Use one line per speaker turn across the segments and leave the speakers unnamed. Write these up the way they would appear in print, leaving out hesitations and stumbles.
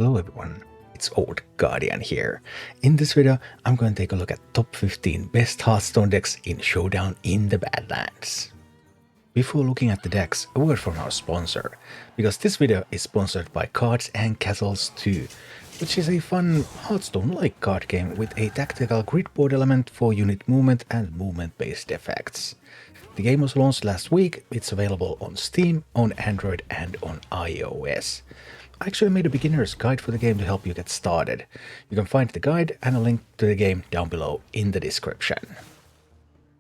Hello everyone, it's Old Guardian here. In this video, I'm going to take a look at top 15 best Hearthstone decks in Showdown in the Badlands. Before looking at the decks, a word from our sponsor, because this video is sponsored by Cards and Castles 2, which is a fun Hearthstone-like card game with a tactical grid board element for unit movement and movement-based effects. The game was launched last week. It's available on Steam, on Android and on iOS. I actually made a beginner's guide for the game to help you get started. You can find the guide and a link to the game down below in the description.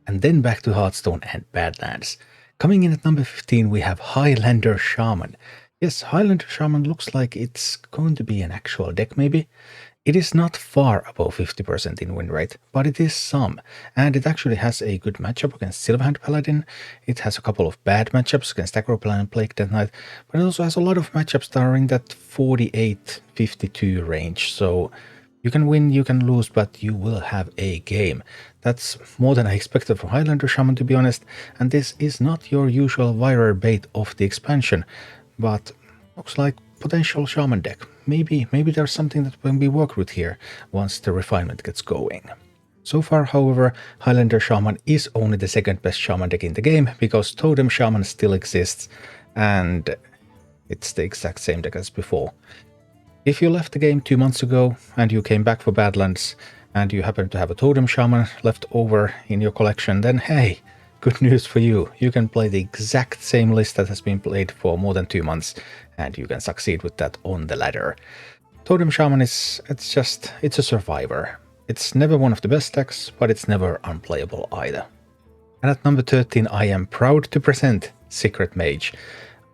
And then back to Hearthstone and Badlands. Coming in at number 15 we have Highlander Shaman. Yes, Highlander Shaman looks like it's going to be an actual deck maybe. It is not far above 50% in win rate, but it is some, and it actually has a good matchup against Aggro Paladin. It has a couple of bad matchups against Aggro Paladin and Plague Death Knight, but it also has a lot of matchups that are in that 48-52 range, so you can win, you can lose, but you will have a game. That's more than I expected from Highlander Shaman, to be honest, and this is not your usual viral bait of the expansion, but looks like potential Shaman deck. Maybe there's something that can be worked with here once the refinement gets going. So far, however, Highlander Shaman is only the second best Shaman deck in the game because Totem Shaman still exists and it's the exact same deck as before. If you left the game 2 months ago and you came back for Badlands and you happen to have a Totem Shaman left over in your collection, then hey, good news for you. You can play the exact same list that has been played for more than 2 months and you can succeed with that on the ladder. Totem Shaman it's a survivor. It's never one of the best decks, but it's never unplayable either. And at number 13 I am proud to present Secret Mage.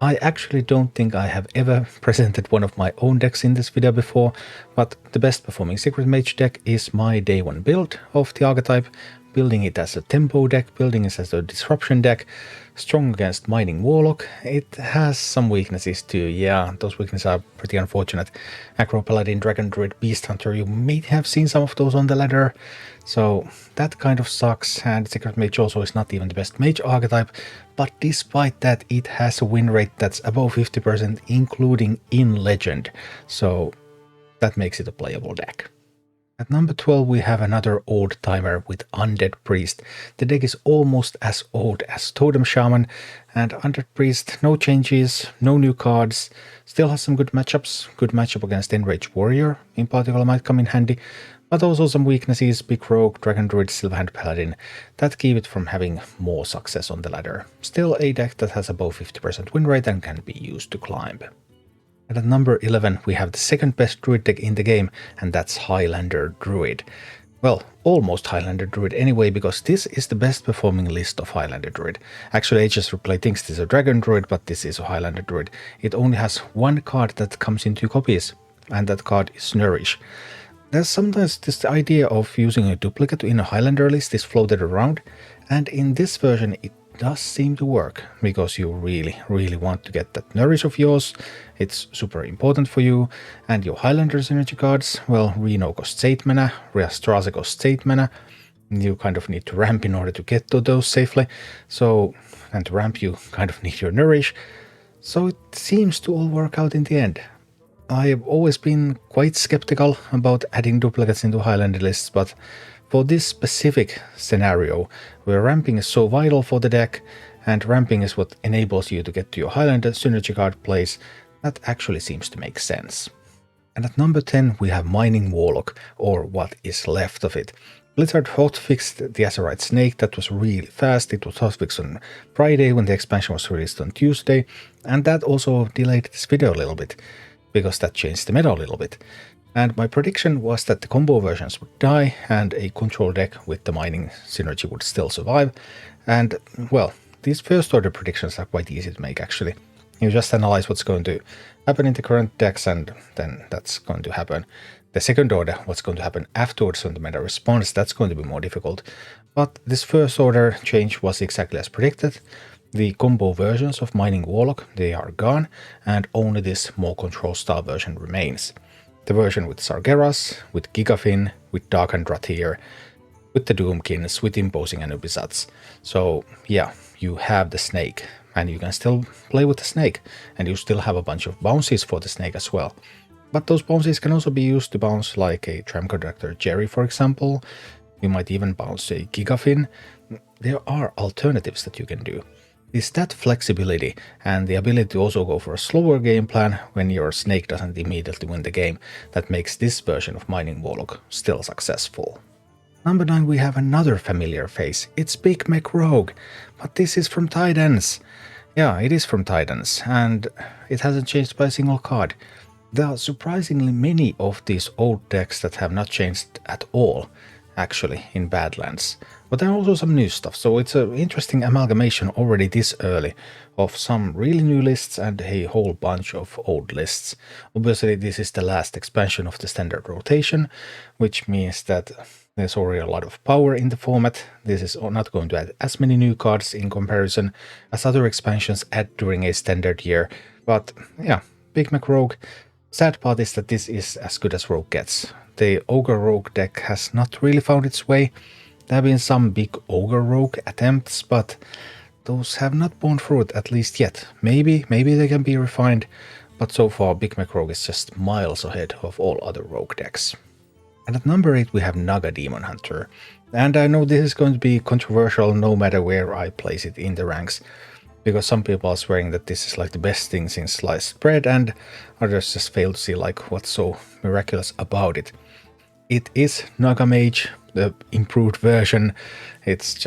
I actually don't think I have ever presented one of my own decks in this video before, but the best performing Secret Mage deck is my day one build of the archetype, building it as a tempo deck, building it as a disruption deck, strong against Mining Warlock. It has some weaknesses too, yeah, those weaknesses are pretty unfortunate. Aggro Paladin, Dragon Druid, Beast Hunter, you may have seen some of those on the ladder, so that kind of sucks, and Secret Mage also is not even the best mage archetype, but despite that it has a win rate that's above 50% including in Legend, so that makes it a playable deck. At number 12 we have another old timer with Undead Priest. The deck is almost as old as Totem Shaman, and Undead Priest, no changes, no new cards, still has some good matchups. Good matchup against Enrage Warrior in particular might come in handy, but also some weaknesses, Big Rogue, Dragon Druid, Highlander Paladin, that keep it from having more success on the ladder. Still a deck that has above 50% win rate and can be used to climb. And at number 11 we have the second best Druid deck in the game, and that's Highlander Druid. Well, almost Highlander Druid anyway, because this is the best performing list of Highlander Druid. Actually, Aegis Replay thinks this is a Dragon Druid, but this is a Highlander Druid. It only has one card that comes in 2 copies, and that card is Nourish. There's sometimes this idea of using a duplicate in a Highlander list is floated around, and in this version it does seem to work, because you really want to get that Nourish of yours. It's super important for you, and your Highlander synergy cards, well, Reno costs 8 mana, Reastraze costs 8 mana, you kind of need to ramp in order to get to those safely, so, and to ramp you kind of need your Nourish, so it seems to all work out in the end. I've always been quite skeptical about adding duplicates into Highlander lists, but for this specific scenario, where ramping is so vital for the deck, and ramping is what enables you to get to your Highlander synergy card plays, that actually seems to make sense. And at number 10 we have Mining Warlock, or what is left of it. Blizzard hotfixed the Azerite Snake, that was really fast. It was hotfixed on Friday when the expansion was released on Tuesday, and that also delayed this video a little bit, because that changed the meta a little bit. And my prediction was that the combo versions would die and a control deck with the mining synergy would still survive. And well, these first order predictions are quite easy to make actually. You just analyze what's going to happen in the current decks and then that's going to happen. The second order, what's going to happen afterwards when the meta responds, that's going to be more difficult. But this first order change was exactly as predicted. The combo versions of Mining Warlock, they are gone, and only this more control style version remains. The version with Sargeras, with Gigafin, with Dark and Dratir, with the Doomkins, with Imposing Anubisats. So yeah, you have the snake, and you can still play with the snake, and you still have a bunch of bounces for the snake as well. But those bounces can also be used to bounce like a tram conductor Jerry, for example. You might even bounce a Gigafin. There are alternatives that you can do. It's that flexibility and the ability to also go for a slower game plan when your snake doesn't immediately win the game that makes this version of Mining Warlock still successful. Number 9 we have another familiar face. It's Big Mech Rogue, but this is from Titans. Yeah, it is from Titans, and it hasn't changed by a single card. There are surprisingly many of these old decks that have not changed at all, actually, in Badlands. But there are also some new stuff, so it's an interesting amalgamation already this early of some really new lists and a whole bunch of old lists. Obviously, this is the last expansion of the standard rotation, which means that there's already a lot of power in the format. This is not going to add as many new cards in comparison as other expansions add during a standard year. But yeah, Big Mac Rogue. Sad part is that this is as good as Rogue gets. The Ogre Rogue deck has not really found its way. There have been some big Ogre Rogue attempts, but those have not borne fruit, at least yet. Maybe they can be refined, but so far Big Mac Rogue is just miles ahead of all other Rogue decks. And at number 8 we have Naga Demon Hunter. And I know this is going to be controversial no matter where I place it in the ranks, because some people are swearing that this is like the best thing since sliced bread, and others just fail to see like what's so miraculous about it. It is Naga Mage, the improved version. It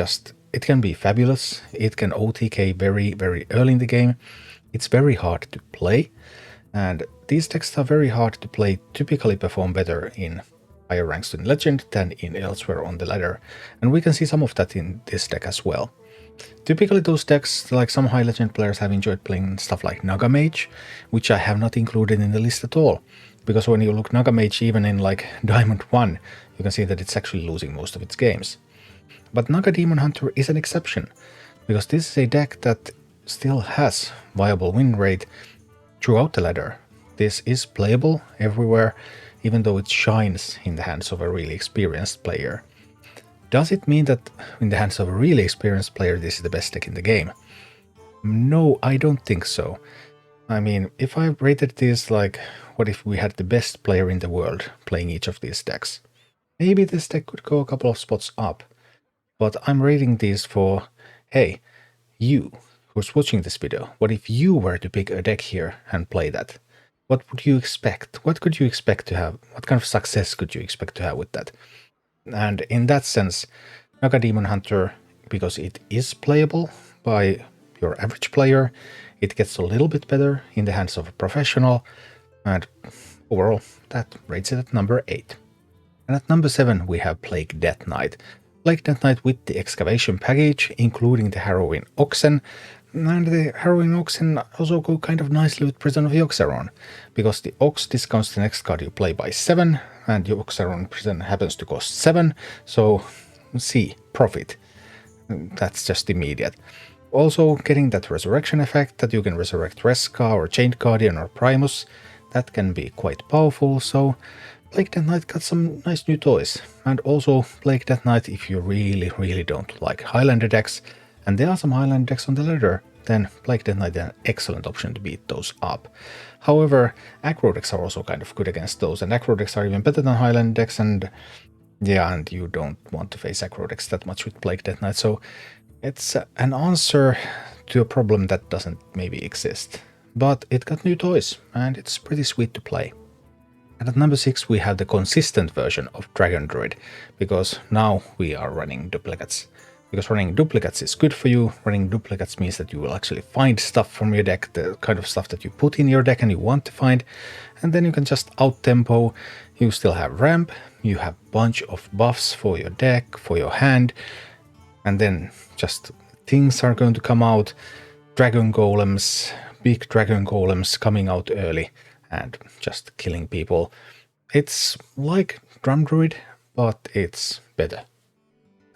can be fabulous. It can OTK very, very early in the game. It's very hard to play, and these decks are very hard to play typically perform better in higher ranks in Legend than in elsewhere on the ladder, and we can see some of that in this deck as well. Typically those decks, like some high Legend players, have enjoyed playing stuff like Naga Mage, which I have not included in the list at all. Because when you look Naga Mage even in like Diamond 1, you can see that it's actually losing most of its games. But Naga Demon Hunter is an exception, because this is a deck that still has viable win rate throughout the ladder. This is playable everywhere, even though it shines in the hands of a really experienced player. Does it mean that in the hands of a really experienced player this is the best deck in the game? No, I don't think so. I mean, if I rated this like, what if we had the best player in the world playing each of these decks? Maybe this deck could go a couple of spots up. But I'm rating these for, hey, you who's watching this video, what if you were to pick a deck here and play that? What would you expect? What could you expect to have? What kind of success could you expect to have with that? And in that sense, Naga Demon Hunter, because it is playable by your average player, it gets a little bit better in the hands of a professional, and overall, that rates it at number 8. And at number 7 we have Plague Death Knight. Plague Death Knight with the excavation package, including the Harrowing Oxen, and the Harrowing Oxen also go kind of nicely with Prison of Yoxaron, because the Ox discounts the next card you play by 7, and Yoxaron Prison happens to cost 7, so see, profit. That's just immediate. Also getting that resurrection effect that you can resurrect Reska or Chained Guardian or Primus, that can be quite powerful, so Plague Death Knight got some nice new toys. And also Plague Death Knight, if you really don't like Highlander decks, and there are some Highlander decks on the ladder, then Plague Death Knight is an excellent option to beat those up. However, aggro decks are also kind of good against those, and aggro decks are even better than Highlander decks, and yeah, and you don't want to face aggro decks that much with Plague Death Knight, so it's an answer to a problem that doesn't maybe exist. But it got new toys, and it's pretty sweet to play. And at number 6 we have the consistent version of Dragon Druid, because now we are running duplicates. Because running duplicates is good for you. Running duplicates means that you will actually find stuff from your deck, the kind of stuff that you put in your deck and you want to find, and then you can just out-tempo. You still have ramp, you have a bunch of buffs for your deck, for your hand, and then just things are going to come out. Dragon golems, big dragon golems coming out early and just killing people. It's like Drum Druid, but it's better.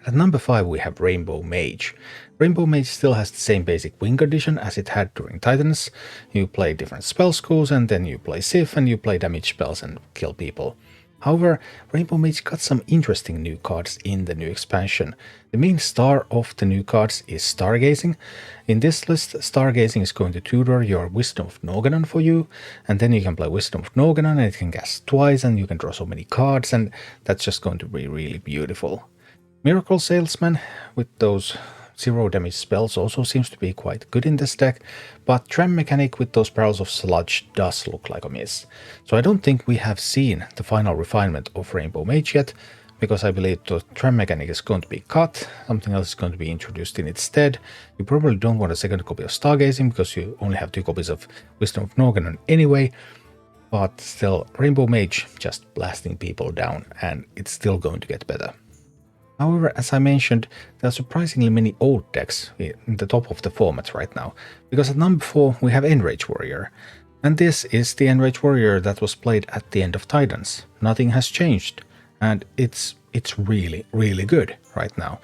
At number 5 we have Rainbow Mage. Rainbow Mage still has the same basic win condition as it had during Titans. You play different spell schools and then you play Sif and you play damage spells and kill people. However, Rainbow Mage got some interesting new cards in the new expansion. The main star of the new cards is Stargazing. In this list, Stargazing is going to tutor your Wisdom of Noganon for you, and then you can play Wisdom of Noganon and it can cast twice and you can draw so many cards, and that's just going to be really beautiful. Miracle Salesman with those 0 damage spells also seems to be quite good in this deck, but Tram Mechanic with those Barrels of Sludge does look like a miss. So I don't think we have seen the final refinement of Rainbow Mage yet, because I believe the Tram Mechanic is going to be cut, something else is going to be introduced in its stead. You probably don't want a second copy of Stargazing because you only have 2 copies of Wisdom of Noganon anyway, but still, Rainbow Mage just blasting people down, and it's still going to get better. However, as I mentioned, there are surprisingly many old decks in the top of the format right now, because at number 4 we have Enrage Warrior. And this is the Enrage Warrior that was played at the end of Titans. Nothing has changed, and it's really, really good right now.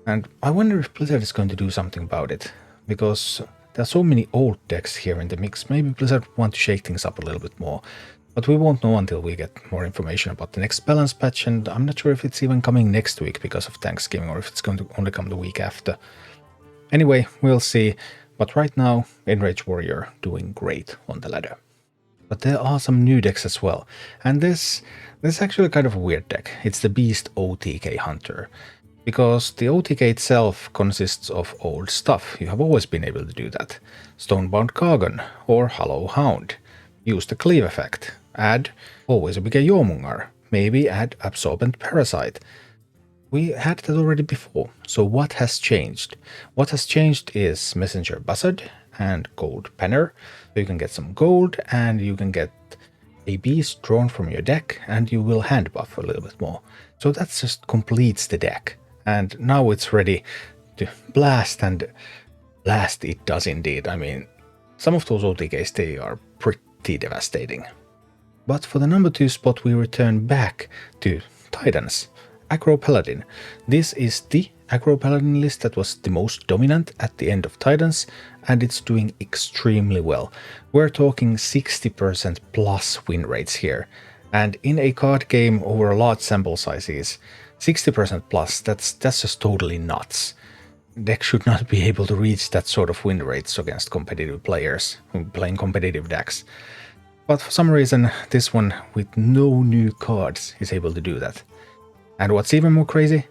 And I wonder if Blizzard is going to do something about it, because there are so many old decks here in the mix. Maybe Blizzard want to shake things up a little bit more. But we won't know until we get more information about the next balance patch, and I'm not sure if it's even coming next week because of Thanksgiving or if it's going to only come the week after. Anyway, we'll see, but right now, Enrage Warrior doing great on the ladder. But there are some new decks as well, and this is actually kind of a weird deck. It's the Beast OTK Hunter, because the OTK itself consists of old stuff. You have always been able to do that. Stonebound Kargon or Hollow Hound. Use the Cleave effect. Add Always a Bigger Jormungar. Maybe add Absorbent Parasite. We had that already before, so what has changed? What has changed is Messenger Buzzard and Gold Penner. So you can get some gold and you can get a beast drawn from your deck and you will hand buff a little bit more. So that just completes the deck. And now it's ready to blast, and blast it does indeed. I mean, some of those OTKs, they are pretty devastating. But for the number 2 spot we return back to Titans. Aggro Paladin. This is the Aggro Paladin list that was the most dominant at the end of Titans, and it's doing extremely well. We're talking 60% plus win rates here, and in a card game over large sample sizes, 60% plus, that's just totally nuts. Deck should not be able to reach that sort of win rates against competitive players playing competitive decks. But for some reason, this one with no new cards is able to do that. And what's even more crazy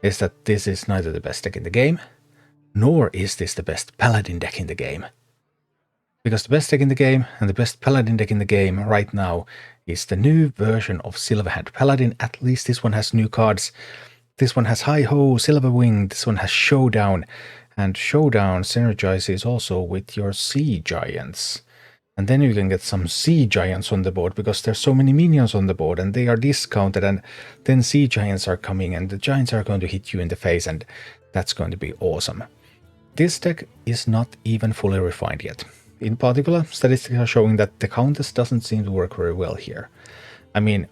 is that this is neither the best deck in the game, nor is this the best Paladin deck in the game. Because the best deck in the game and the best Paladin deck in the game right now is the new version of Silverhand Paladin. At least this one has new cards. This one has Hi-Ho, Silverwing, this one has Showdown, and Showdown synergizes also with your Sea Giants. And then you can get some Sea Giants on the board because there's so many minions on the board and they are discounted, and then Sea Giants are coming and the Giants are going to hit you in the face, and that's going to be awesome. This deck is not even fully refined yet. In particular, statistics are showing that the Countess doesn't seem to work very well here. I mean,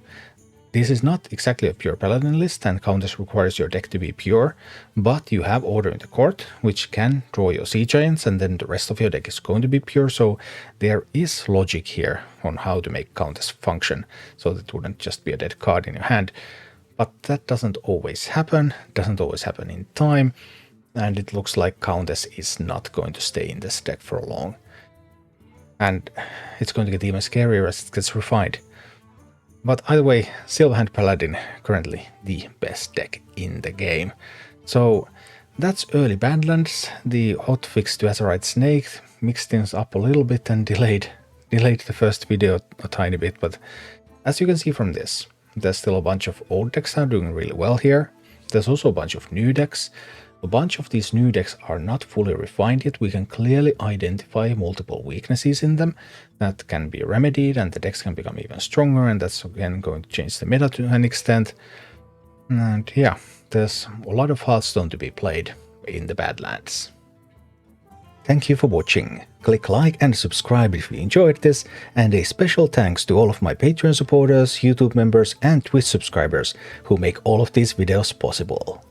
this is not exactly a pure Paladin list, and Countess requires your deck to be pure, but you have Order in the Court, which can draw your Sea Giants, and then the rest of your deck is going to be pure, so there is logic here on how to make Countess function, so that it wouldn't just be a dead card in your hand. But that doesn't always happen in time, and it looks like Countess is not going to stay in this deck for long. And it's going to get even scarier as it gets refined. But either way, Silverhand Paladin currently the best deck in the game. So that's early Badlands. The hotfix to Azerite Snake mixed things up a little bit and delayed the first video a tiny bit. But as you can see from this, there's still a bunch of old decks that are doing really well here. There's also a bunch of new decks. A bunch of these new decks are not fully refined yet. We can clearly identify multiple weaknesses in them that can be remedied, and the decks can become even stronger, and that's again going to change the meta to an extent. And yeah, there's a lot of Hearthstone to be played in the Badlands. Thank you for watching. Click like and subscribe if you enjoyed this, and a special thanks to all of my Patreon supporters, YouTube members and Twitch subscribers who make all of these videos possible.